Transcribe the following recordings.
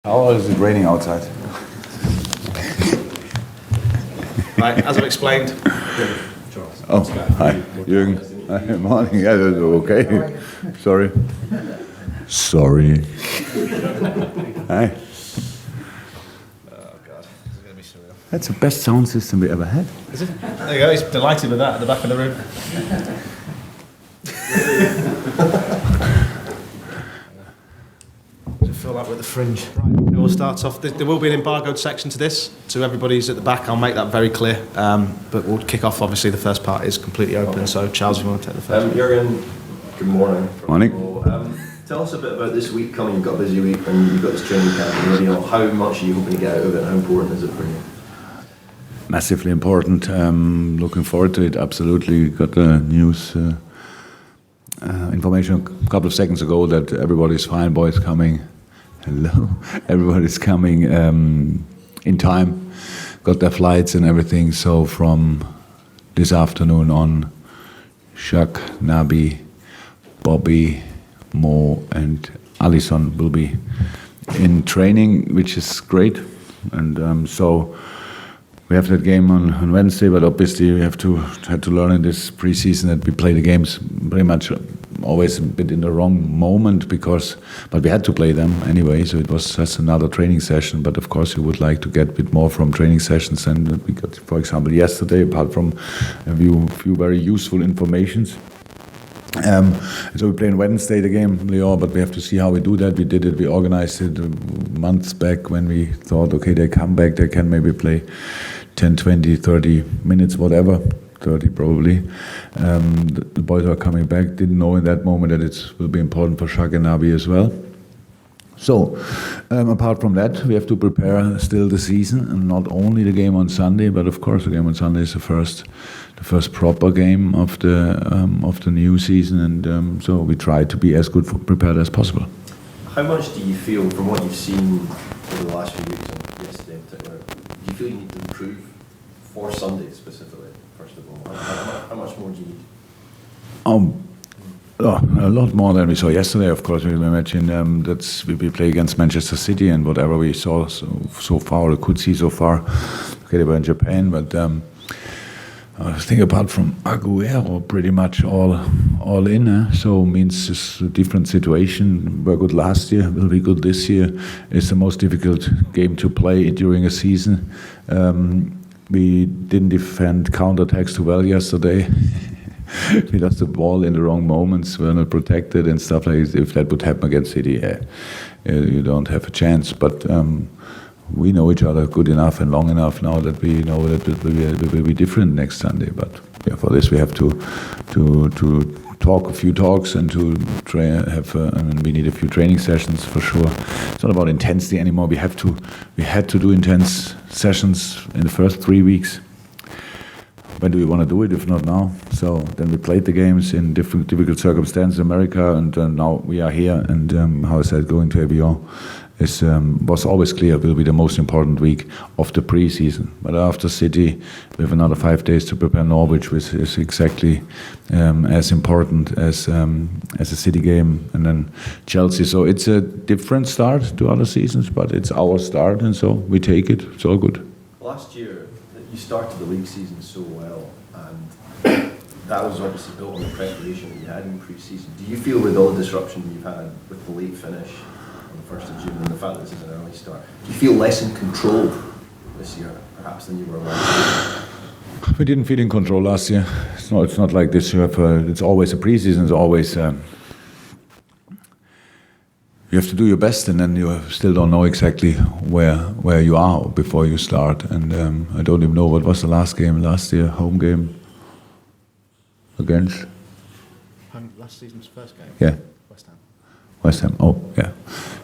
How is it raining outside? Right, as I've explained. Oh, hi, Jurgen. Hi, morning. Yeah, that's okay. Sorry. Hi. Oh God, this is going to be surreal. That's the best sound system we ever had. Is it? There you go. He's delighted with that at the back of the room. Does it feel like we're at the fringe? Right. Okay, we'll start off. There will be an embargoed section to this. To everybody's at the back, I'll make that very clear. But we'll kick off. Obviously, the first part is completely open. So, Charles, if you want to take the first. Jurgen, good morning. Morning. Tell us a bit about this week coming. You've got a busy week and you've got this training camp. And, how much are you hoping to get out of it? How important is it for you? Massively important. Looking forward to it. Absolutely. Got the news information a couple of seconds ago that everybody's fine. Boys coming. Hello. Everybody's coming in time. Got their flights and everything. So from this afternoon on, Shaq, Nabi, Bobby, Mo and Alisson will be in training, which is great. And so we have that game on Wednesday, but obviously we had to learn in this preseason that we play the games pretty much always a bit in the wrong moment but we had to play them anyway, so it was just another training session. But of course you would like to get a bit more from training sessions than we got, for example, yesterday, apart from a few very useful informations. So we play on Wednesday the game, Lyon, but we have to see how we do that. We did it, we organized it months back when we thought, okay, they come back, they can maybe play 10, 20, 30 minutes, whatever, 30 probably. The boys are coming back, didn't know in that moment that it will be important for Shaq and Nabi as well. So, apart from that, we have to prepare still the season, and not only the game on Sunday, but of course the game on Sunday is the first proper game of the new season, and so we try to be as good prepared as possible. How much do you feel, from what you've seen over the last few weeks, and yesterday in particular, do you feel you need to improve for Sunday specifically, first of all? How much more do you need? A lot more than we saw yesterday. Of course, we imagine that we play against Manchester City, and whatever we saw so far, or could see so far. Okay, they were in Japan, but I think apart from Aguero, pretty much all in. So means it's a different situation. Were good last year, will be good this year. It's the most difficult game to play during a season. We didn't defend counterattacks too well yesterday. We lost the ball in the wrong moments, were not protected and stuff like this. If that would happen against City, you don't have a chance. But we know each other good enough and long enough now that we know that it will be different next Sunday. But yeah, for this we have to talk a few talks and to and we need a few training sessions for sure. It's not about intensity anymore. We had to do intense sessions in the first 3 weeks. When do we want to do it, if not now? So then we played the games in difficult circumstances in America, and now we are here. And how I said, going to Evian was always clear will be the most important week of the preseason. But after City, we have another 5 days to prepare Norwich, which is exactly as important as a City game, and then Chelsea. So it's a different start to other seasons, but it's our start, and so we take it. It's all good. Last year, you started the league season so well, and that was obviously built on the preparation that you had in pre-season. Do you feel, with all the disruption you've had with the late finish on the 1st of June and the fact that this is an early start, do you feel less in control this year, perhaps, than you were last year? We didn't feel in control last year. It's not like this. It's always a preseason. It's always you have to do your best, and then you still don't know exactly where you are before you start. And I don't even know what was the last game last year, home game against. Last season's first game. Yeah. West Ham. Oh yeah.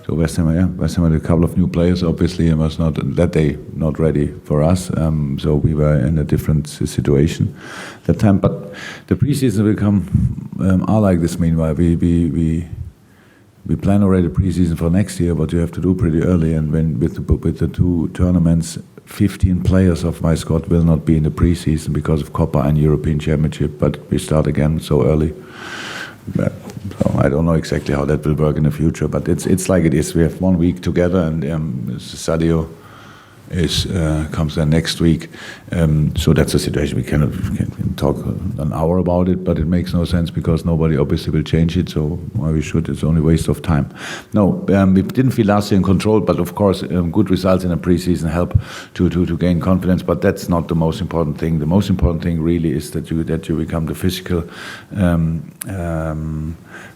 So West Ham had a couple of new players. Obviously, and was not that day not ready for us. So we were in a different situation that time. But the preseason will come are like this. Meanwhile, we plan already pre-season for next year, but you have to do pretty early. And when with the 2 tournaments, 15 players of my squad will not be in the pre-season because of Copa and European Championship. But we start again so early. So I don't know exactly how that will work in the future, but it's like it is. We have 1 week together, and Sadio comes there next week. So that's a situation we can talk an hour about it, but it makes no sense because nobody obviously will change it. So why we should? It's only waste of time. No, we didn't feel last year in control, but of course, good results in a preseason help to gain confidence. But that's not the most important thing. The most important thing really is that you become the physical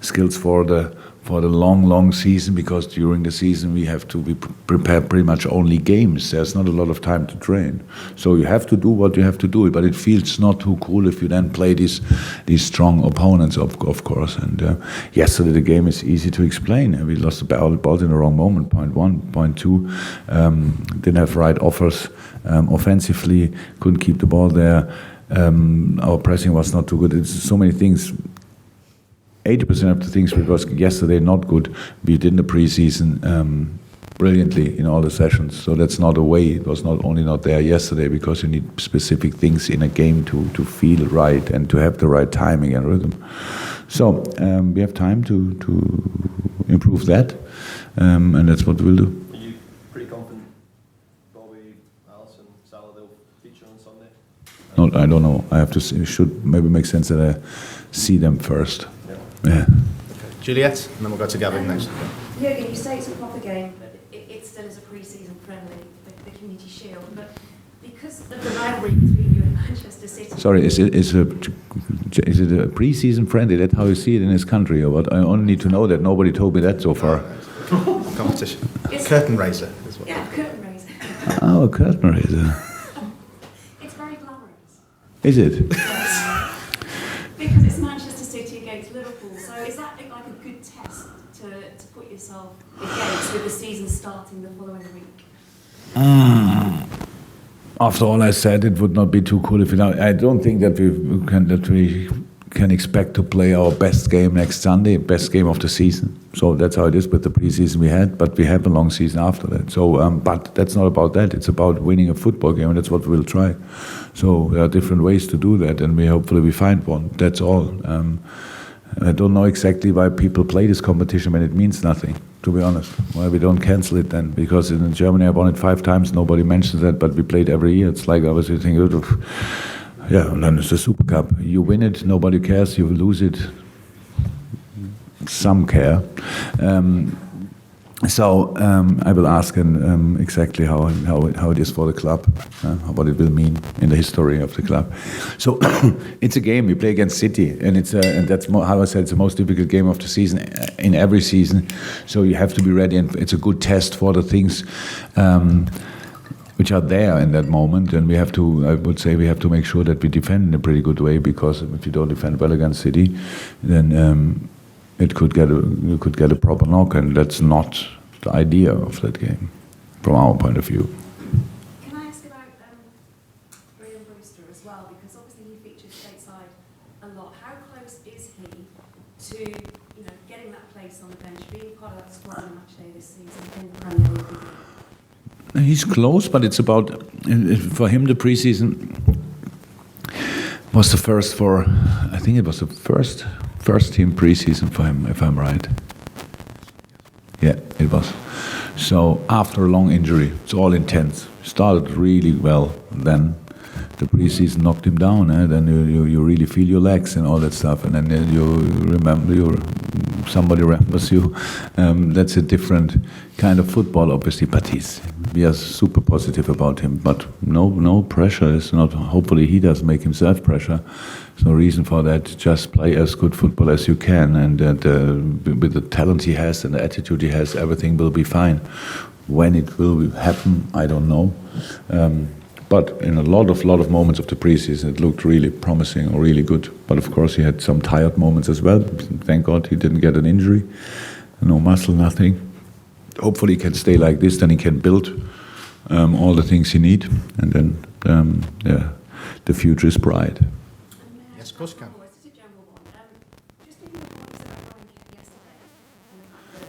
skills for the long season, because during the season we have to prepare pretty much only games. There's not a lot of time to train. So you have to do what you have to do, but it feels not too cool if you then play these strong opponents, of course. And yesterday the game is easy to explain. We lost the ball in the wrong moment, point one. Point two, didn't have right offers offensively, couldn't keep the ball there. Our pressing was not too good. It's so many things. 80% of the things because yesterday not good, we did in the preseason brilliantly in all the sessions. So that's not a way. It was not only not there yesterday because you need specific things in a game to feel right and to have the right timing and rhythm. So we have time to improve that, and that's what we'll do. Are you pretty confident Bobby, Alisson, Salah will feature on Sunday? No, I don't know. I have to see. It should maybe make sense that I see them first. Yeah. Okay. Juliet, and then we'll go to Gavin next. Jurgen, you say it's a proper game, but it still is a pre-season friendly, the Community Shield. But because of the rivalry between you and Manchester City... Sorry, is it a pre-season friendly? That's how you see it in this country, or what? I only need to know that. Nobody told me that so far. Competition. Curtain raiser as well. Yeah, curtain raiser. Oh, a curtain raiser. It's very glamorous. Is it? Because it's Manchester City against Liverpool. So is that like a good test to put yourself against with the season starting the following week? After all I said, it would not be too cool if I don't think that we can expect to play our best game next Sunday, best game of the season. So that's how it is with the preseason we had, but we have a long season after that. So, but that's not about that. It's about winning a football game, and that's what we'll try. So there are different ways to do that, and hopefully we find one. That's all. I don't know exactly why people play this competition when it means nothing, to be honest. Why we don't cancel it then? Because in Germany I won it 5 times, nobody mentions that, but we played every year. It's like I was thinking, yeah, and then it's the Super Cup. You win it, nobody cares. You lose it, some care. So I will ask exactly how it is for the club, what it will mean in the history of the club. So it's a game we play against City, and and that's how I said it's the most difficult game of the season in every season. So you have to be ready, and it's a good test for the things which are there in that moment, and I would say we have to make sure that we defend in a pretty good way, because if you don't defend well against City, then you could get a proper knock, and that's not the idea of that game, from our point of view. Can I ask about Graham Brewster as well? Because obviously he features stateside a lot. How close is he to getting that place on the bench, being part of that squad on match day this season in the Premier League? He's close, but it's about, for him, the preseason was the first I think it was the first team preseason for him, if I'm right. Yeah, it was. So after a long injury, it's all intense. Started really well, then the preseason knocked him down. Then you really feel your legs and all that stuff, and then you remember somebody remembers you. That's a different kind of football, obviously. But we are super positive about him. But no pressure. It's not. Hopefully he does make himself pressure. There's no reason for that. Just play as good football as you can, and with the talent he has and the attitude he has, everything will be fine. When it will happen, I don't know. But in a lot of moments of the preseason, it looked really promising or really good. But of course, he had some tired moments as well. Thank God he didn't get an injury. No muscle, nothing. Hopefully he can stay like this, then he can build all the things he need. And then, the future is bright. Yes, of course you can.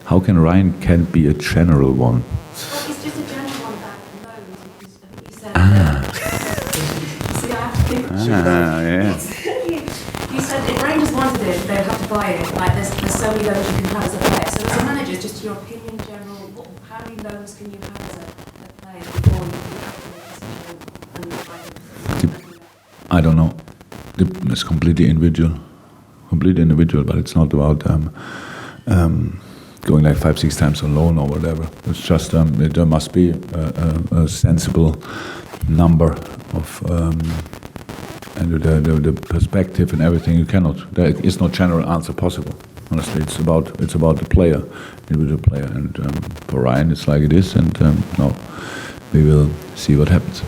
How can Ryan Kent be a general one? It's just a general one about loans, because I think you said... See, I have to think. Yeah. You said if Rangers wanted it, they'd have to buy it. Like there's so many loans you can have as a player. So as a manager, just your opinion, general, how many loans can you have as a player before you can activate a decision? I don't know. It's completely individual, but it's not about going like 5-6 times on loan or whatever. It's just there must be a sensible number of and the perspective and everything. You cannot. There is no general answer possible. Honestly, it's about the player, individual player, and for Ryan it's like it is, and no, we will see what happens.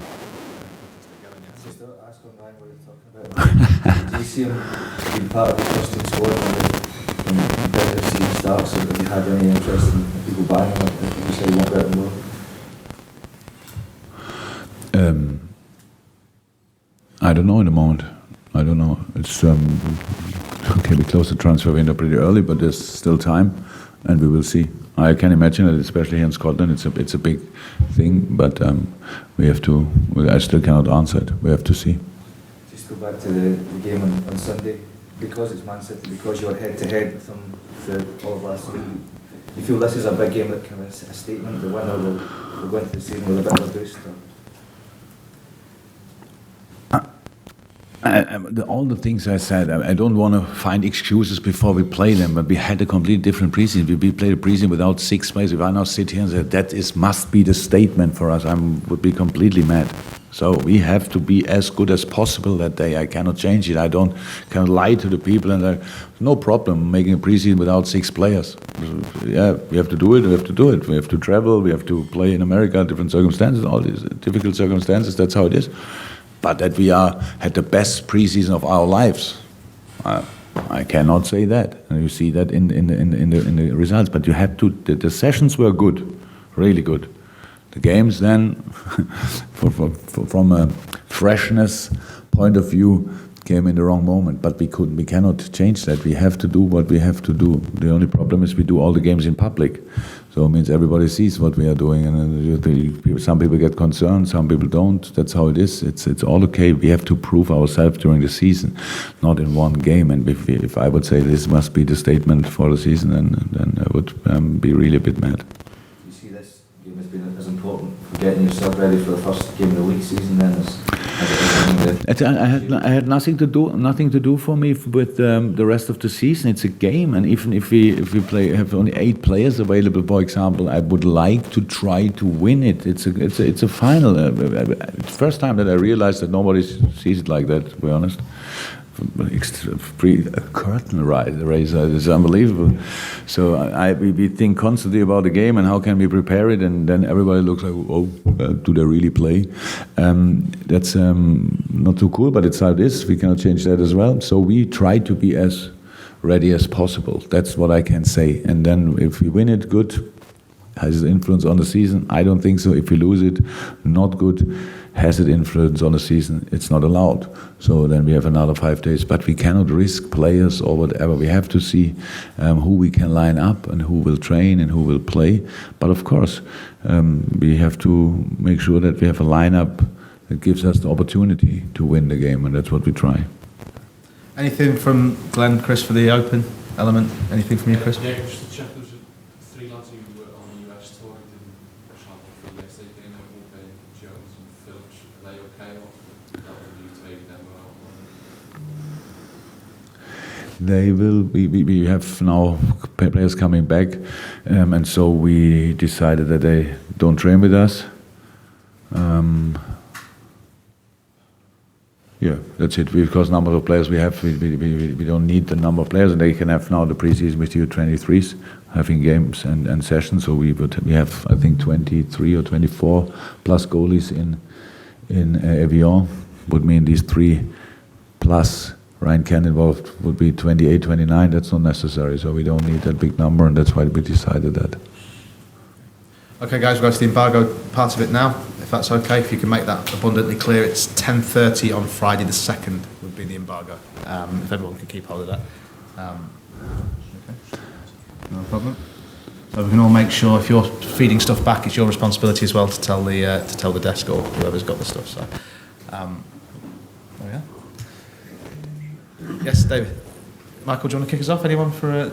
Do you see him being part of the first team squad when the competitive season starts? Or have you had any interest in people buying him? If you say you want to get more? I don't know in the moment. I don't know. It's okay. We closed the transfer window pretty early, but there's still time, and we will see. I can imagine that, especially here in Scotland, it's a big thing. But we have to. I still cannot answer it. We have to see. Just go back to the game on Sunday. Because it's Man City, because you're head-to-head with them for all of last season, you feel this is a big game that kind of a statement, the winner will go into the season with a bit of a boost? All the things I said, I don't want to find excuses before we play them, but we had a completely different preseason. We played a preseason without 6 players. If I now sit here and say that must be the statement for us, I would be completely mad. So we have to be as good as possible that day. I cannot change it. I can lie to the people, and no problem making a preseason without 6 players. Yeah, we have to do it. We have to do it. We have to travel. We have to play in America, different circumstances, all these difficult circumstances. That's how it is. But that we had the best preseason of our lives, I cannot say that. And you see that in the results. But you had to. The sessions were good, really good. The games then, from a freshness point of view, came in the wrong moment. But we cannot change that. We have to do what we have to do. The only problem is we do all the games in public. So it means everybody sees what we are doing, and some people get concerned, some people don't. That's how it is. It's all okay. We have to prove ourselves during the season, not in one game. And if I would say this must be the statement for the season, then I would be really a bit mad. Do you see this game as being as important for getting yourself ready for the first game of the league season then as it is? I had nothing to do for me with the rest of the season. It's a game, and even if we have only 8 players available, for example, I would like to try to win it. It's a final. It's the first time that I realized that nobody sees it like that, to be honest. Curtain raiser is unbelievable. So we think constantly about the game and how can we prepare it, and then everybody looks like, do they really play? That's not too cool, but it's how it is. We cannot change that as well. So we try to be as ready as possible. That's what I can say. And then if we win it, good. Has it influence on the season? I don't think so. If we lose it, not good. Has it influence on the season? It's not allowed. So then we have another 5 days. But we cannot risk players or whatever. We have to see who we can line up and who will train and who will play. But of course, we have to make sure that we have a lineup that gives us the opportunity to win the game, and that's what we try. Anything from Glenn, Chris, for the open element? Anything from you, Chris? Yeah, just to check, there's 3 lads who were on the US tour who didn't travel for yesterday. They know Walker, Jones and Phillips. Are they okay, or you take them out? They will. We have now players coming back, and so we decided that they don't train with us. Yeah, that's it. Because number of players we have, we don't need the number of players, and they can have now the preseason with U23s having games and sessions. So we have, I think, 23 or 24 plus goalies in Evian. Would mean these 3 plus Ryan Ken involved would be 28, 29. That's not necessary. So we don't need that big number, and that's why we decided that. Okay, guys, we'll go to the embargo part of it now, if that's okay. If you can make that abundantly clear, it's 10:30 on Friday the 2nd would be the embargo. If everyone can keep hold of that. Okay. No problem. So we can all make sure, if you're feeding stuff back, it's your responsibility as well to tell the desk or whoever's got the stuff. So, there we are. Yes, David. Michael, do you want to kick us off? Anyone for